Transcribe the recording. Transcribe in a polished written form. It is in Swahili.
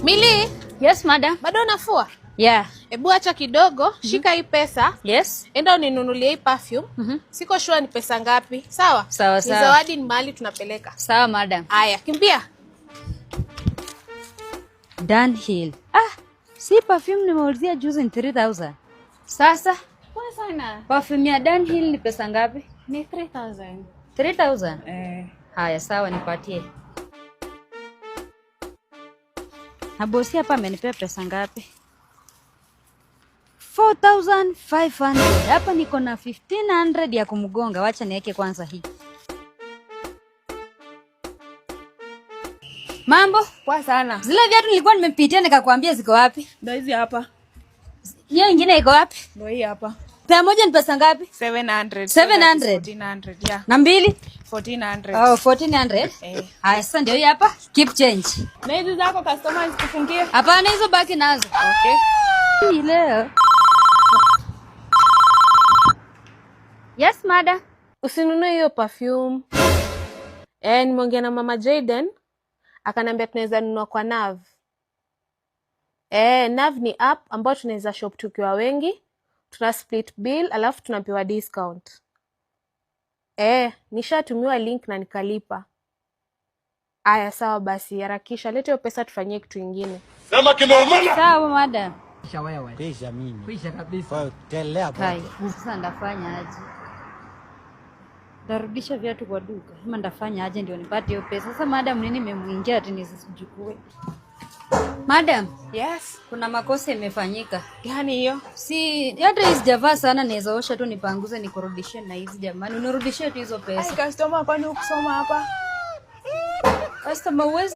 Mili? Yes, madam. Bado unafua? Yeah. Ebu acha kidogo, shika hii pesa. Yes. Enda uninunulie hii perfume. Siko sure ni pesa ngapi. Sawa? Sawa. Ni zawadi, ni mahali tunapeleka. Sawa, madam. Aya, kimbia. Dunhill. Si perfume nimeulizia juzi ni 3000. Sasa? Poa sana. Perfume ya Dunhill ni pesa ngapi? Ni 3000. 3000? Haya, sawa, nipatie. Na bosi hapa amenipea pesa ngapi? 4500. Hapa niko na 1500 ya kumgonga. Wacha niweke kwanza hii. Mambo? Poa sana. Zile viatu nilikuwa nimepitia nikakwambia ziko wapi? Ndio hizi hapa. Hiyo nyingine iko wapi? Ndio hii hapa. Pea moja ni pesa ngapi? 700. 700. 1400, yeah. Na mbili? 1400. 1400. Haya, sasa ndio hii hapa. Keep change. Na hizi zako customers kufungia? Hapana, hizo baki nazo. Okay. Hii leo. Yes, madam. Usinunue hiyo perfume. Nimeongea na Mama Jaden. Akaniambia tunaweza nunua kwa Nav. Nav ni app ambayo tunaweza shop tukiwa wengi. Tuna split bill alafu tunapewa discount. Nishatumiwa link na nikalipa. Aya, sawa basi, harakisha. Leta hiyo pesa tufanyie kitu kingine. Sema kimeumana. Sawa, madam. Kisha wewe. Kisha mimi. Kisha kabisa. Wewe telea Hai, baba. sasa ndafanya aje? Ndarudisha viatu kwa duka. Kama ndafanya aje ndio nipate hiyo pesa. Sasa madam, nini nimemuingia ati nisijukue? Madam, Yes. kuna makosa imefanyika. Gani hiyo? Si hata hizi javaa sana, naweza osha tu nipanguze nikurudishie na hizi jamani. Unirudishie tu hizo pesa. Customer kwani ukusoma hapa? Customer uwezi